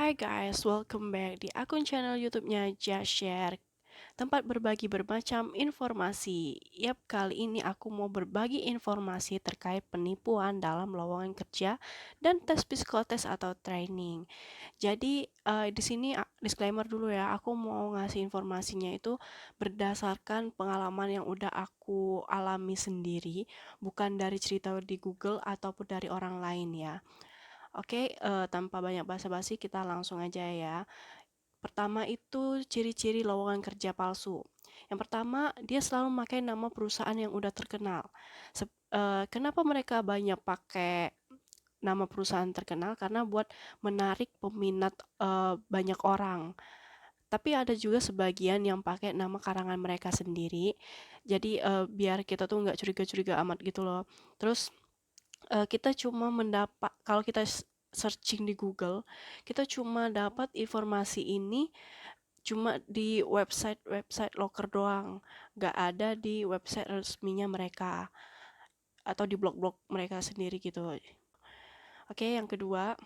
Hai guys, welcome back di akun channel YouTube-nya Just Share, tempat berbagi bermacam informasi. Yap, kali ini aku mau berbagi informasi terkait penipuan dalam lowongan kerja dan tes psikotes atau training. Jadi di sini disclaimer dulu ya, aku mau ngasih informasinya itu berdasarkan pengalaman yang udah aku alami sendiri, bukan dari cerita di Google ataupun dari orang lain ya. Oke, tanpa banyak basa-basi kita langsung aja ya. Pertama itu ciri-ciri lowongan kerja palsu. Yang pertama, dia selalu memakai nama perusahaan yang udah terkenal. Kenapa mereka banyak pakai nama perusahaan terkenal? Karena buat menarik peminat banyak orang. Tapi ada juga sebagian yang pakai nama karangan mereka sendiri. Jadi biar kita tuh nggak curiga-curiga amat gitu loh. Terus kita cuma mendapat kalau kita searching di Google, kita cuma dapat informasi ini cuma di website loker doang, nggak ada di website resminya mereka atau di blog-blog mereka sendiri gitu. Oke, yang kedua,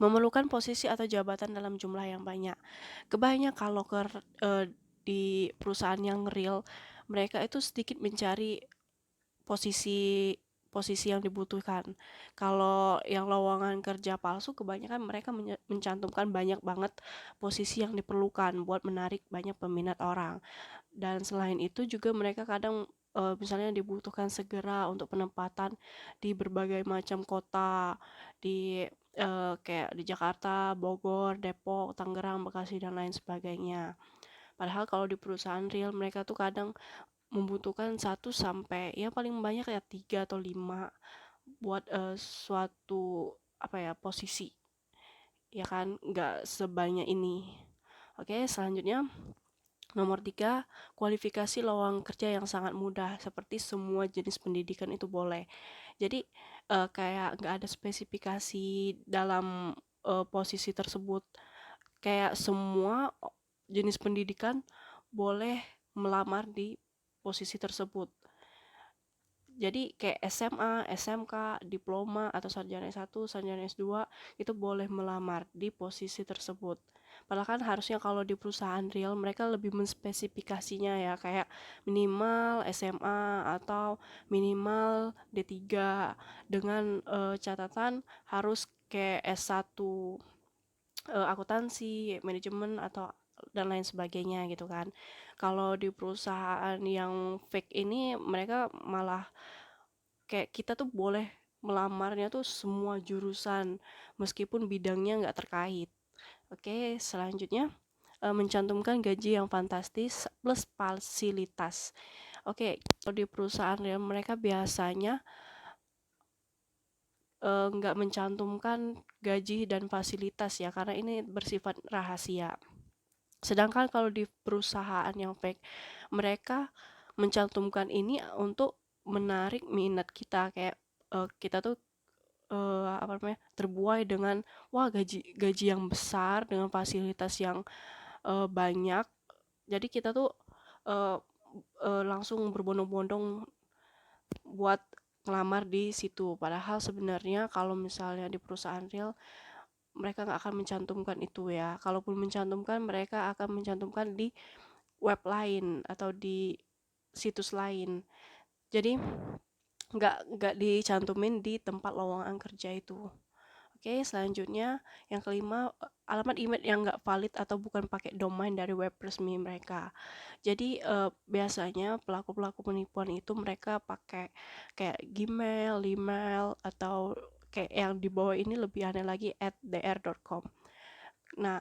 memerlukan posisi atau jabatan dalam jumlah yang banyak. Kebanyakan loker di perusahaan yang real, mereka itu sedikit mencari posisi posisi yang dibutuhkan. Kalau yang lowongan kerja palsu kebanyakan mereka mencantumkan banyak banget posisi yang diperlukan buat menarik banyak peminat orang. Dan selain itu juga mereka kadang misalnya dibutuhkan segera untuk penempatan di berbagai macam kota di kayak di Jakarta, Bogor, Depok, Tangerang, Bekasi dan lain sebagainya. Padahal kalau di perusahaan real mereka tuh kadang membutuhkan satu sampai ya paling banyak ya 3 atau 5 buat suatu apa ya posisi, ya kan nggak sebanyak ini. Oke, selanjutnya nomor 3, kualifikasi lowongan kerja yang sangat mudah, seperti semua jenis pendidikan itu boleh. Jadi kayak nggak ada spesifikasi dalam posisi tersebut, kayak semua jenis pendidikan boleh melamar di posisi tersebut. Jadi kayak SMA, SMK, diploma atau sarjana S1, sarjana S2 itu boleh melamar di posisi tersebut. Padahal kan harusnya kalau di perusahaan real mereka lebih menspesifikasinya ya, kayak minimal SMA atau minimal D3 dengan catatan harus kayak S1 akuntansi, manajemen atau dan lain sebagainya gitu kan. Kalau di perusahaan yang fake ini mereka malah kayak kita tuh boleh melamarnya tuh semua jurusan meskipun bidangnya nggak terkait. Oke, selanjutnya mencantumkan gaji yang fantastis plus fasilitas. Oke, kalau di perusahaan ya mereka biasanya nggak mencantumkan gaji dan fasilitas ya karena ini bersifat rahasia. Sedangkan kalau di perusahaan yang fake, mereka mencantumkan ini untuk menarik minat kita, kayak kita tuh apa namanya terbuai dengan wah gaji gaji yang besar dengan fasilitas yang banyak. Jadi kita tuh eh, langsung berbondong-bondong buat ngelamar di situ. Padahal sebenarnya kalau misalnya di perusahaan real mereka nggak akan mencantumkan itu ya. Kalaupun mencantumkan, mereka akan mencantumkan di web lain atau di situs lain. Jadi nggak dicantumin di tempat lowongan kerja itu. Oke, selanjutnya yang kelima, alamat email yang nggak valid atau bukan pakai domain dari web resmi mereka. Jadi biasanya pelaku-pelaku penipuan itu mereka pakai kayak Gmail, email atau kayak yang di bawah ini lebih aneh lagi @dr.com. Nah,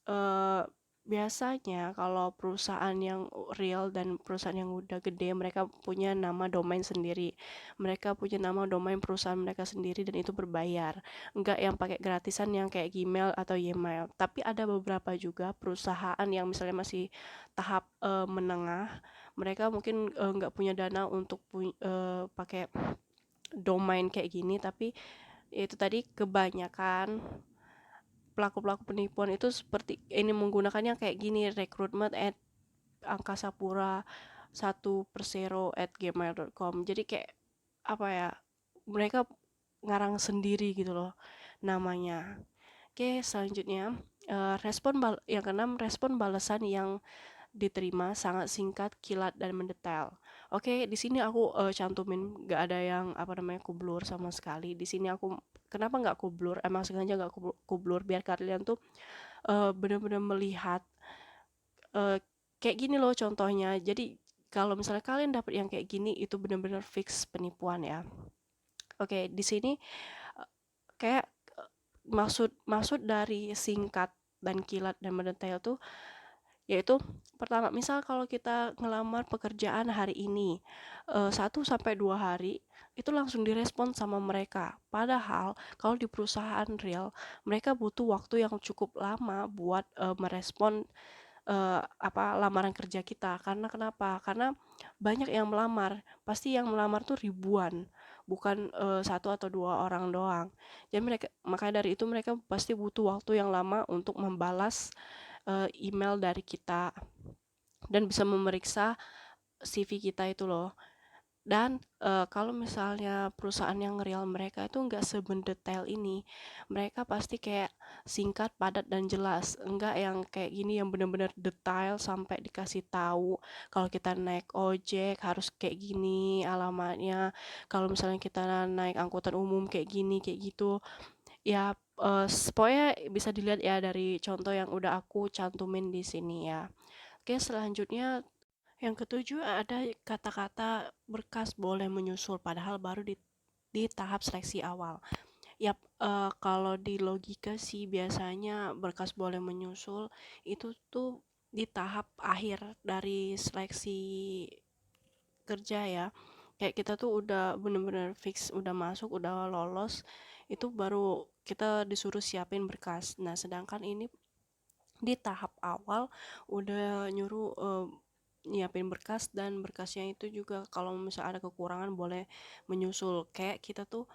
eh, biasanya kalau perusahaan yang real dan perusahaan yang udah gede mereka punya nama domain sendiri. Mereka punya nama domain perusahaan mereka sendiri dan itu berbayar. Enggak yang pakai gratisan yang kayak Gmail atau Ymail. Tapi ada beberapa juga perusahaan yang misalnya masih tahap menengah. Mereka mungkin nggak punya dana untuk pakai domain kayak gini, tapi itu tadi kebanyakan pelaku-pelaku penipuan itu seperti ini menggunakannya kayak gini, rekrutmen at angkasapura 1persero@gmail.com. Jadi kayak apa ya, mereka ngarang sendiri gitu loh namanya. Oke, selanjutnya yang keenam, respon balasan yang diterima sangat singkat, kilat, dan mendetail. Oke, di sini aku cantumin gak ada yang kublur sama sekali. Di sini aku kenapa nggak kublur? Emang sengaja nggak kublur biar kalian tuh benar-benar melihat kayak gini loh contohnya. Jadi kalau misalnya kalian dapat yang kayak gini itu benar-benar fix penipuan ya. Oke, di sini kayak maksud dari singkat dan kilat dan mendetail tuh yaitu pertama, misal kalau kita ngelamar pekerjaan hari ini 1 sampai 2 hari itu langsung direspon sama mereka. Padahal kalau di perusahaan real mereka butuh waktu yang cukup lama buat merespon lamaran kerja kita. Karena kenapa? Karena banyak yang melamar, pasti yang melamar tuh ribuan, bukan 1 atau 2 orang doang. Jadi makanya dari itu mereka pasti butuh waktu yang lama untuk membalas email dari kita dan bisa memeriksa CV kita itu loh. Dan kalau misalnya perusahaan yang real mereka itu nggak sebendetail ini, mereka pasti kayak singkat, padat, dan jelas. Enggak yang kayak gini yang bener-bener detail sampai dikasih tahu kalau kita naik ojek harus kayak gini alamatnya. Kalau misalnya kita naik angkutan umum kayak gini, kayak gitu. Ya, pokoknya bisa dilihat ya dari contoh yang udah aku cantumin di sini ya. Oke, selanjutnya yang ketujuh ada kata-kata berkas boleh menyusul padahal baru di tahap seleksi awal. Yap, kalau di logika sih biasanya berkas boleh menyusul itu tuh di tahap akhir dari seleksi kerja ya. Kayak kita tuh udah bener-bener fix, udah masuk, udah lolos, itu baru kita disuruh siapin berkas. Nah, sedangkan ini di tahap awal udah nyuruh nyiapin berkas dan berkasnya itu juga kalau misalnya ada kekurangan boleh menyusul. Kayak kita tuh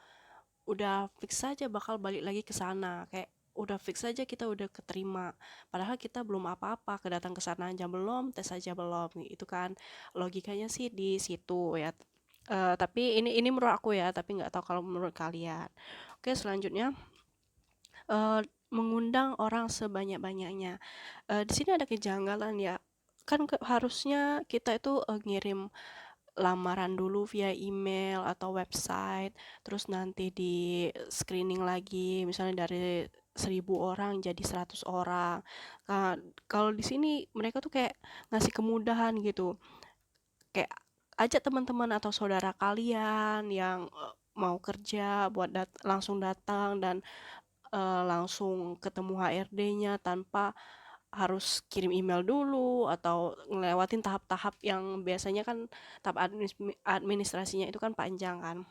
udah fix saja bakal balik lagi ke sana, kayak udah fix saja kita udah keterima padahal kita belum apa-apa, kedatang ke sana aja belum, tes aja belum, itu kan logikanya sih di situ ya. Tapi ini menurut aku ya, tapi nggak tahu kalau menurut kalian. Oke, selanjutnya mengundang orang sebanyak-banyaknya. Di sini ada kejanggalan ya, kan harusnya kita itu ngirim lamaran dulu via email atau website, terus nanti di screening lagi, misalnya dari 1.000 orang jadi 100 orang. Nah, kalau di sini mereka tuh kayak ngasih kemudahan gitu, kayak ajak teman-teman atau saudara kalian yang mau kerja buat langsung datang dan langsung ketemu HRD-nya tanpa harus kirim email dulu atau ngelewatin tahap-tahap yang biasanya kan tahap administrasinya itu kan panjang kan.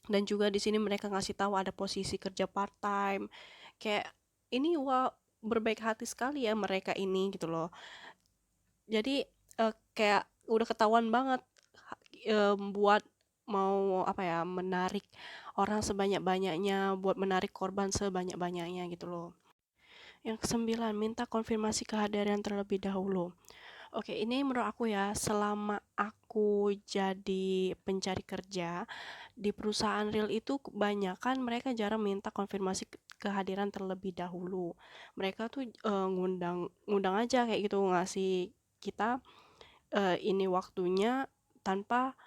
Dan juga di sini mereka ngasih tahu ada posisi kerja part time. Kayak ini wah, berbaik hati sekali ya mereka ini gitu loh. Jadi kayak udah ketahuan banget buat mau menarik orang sebanyak-banyaknya, buat menarik korban sebanyak-banyaknya gitu loh. Yang ke-9, minta konfirmasi kehadiran terlebih dahulu. Oke, ini menurut aku ya, selama aku jadi pencari kerja di perusahaan real itu kebanyakan mereka jarang minta konfirmasi kehadiran terlebih dahulu. Mereka tuh ngundang aja kayak gitu, ngasih kita ini waktunya tanpa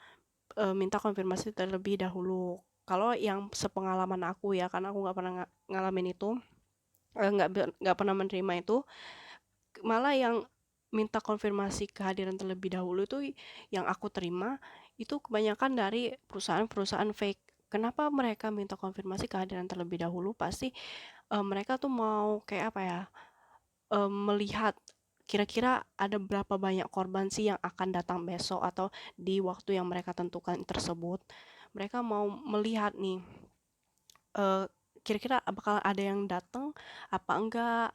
minta konfirmasi terlebih dahulu. Kalau yang sepengalaman aku ya, karena aku nggak pernah ngalamin itu, nggak pernah menerima itu, malah yang minta konfirmasi kehadiran terlebih dahulu itu yang aku terima itu kebanyakan dari perusahaan-perusahaan fake. Kenapa mereka minta konfirmasi kehadiran terlebih dahulu? Pasti mereka tuh mau kayak melihat kira-kira ada berapa banyak korban sih yang akan datang besok atau di waktu yang mereka tentukan tersebut. Mereka mau melihat nih kira-kira bakal ada yang datang apa enggak,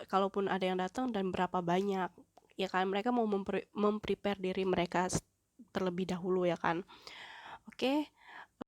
kalaupun ada yang datang dan berapa banyak, ya kan mereka mau memprepare diri mereka terlebih dahulu ya kan. Oke,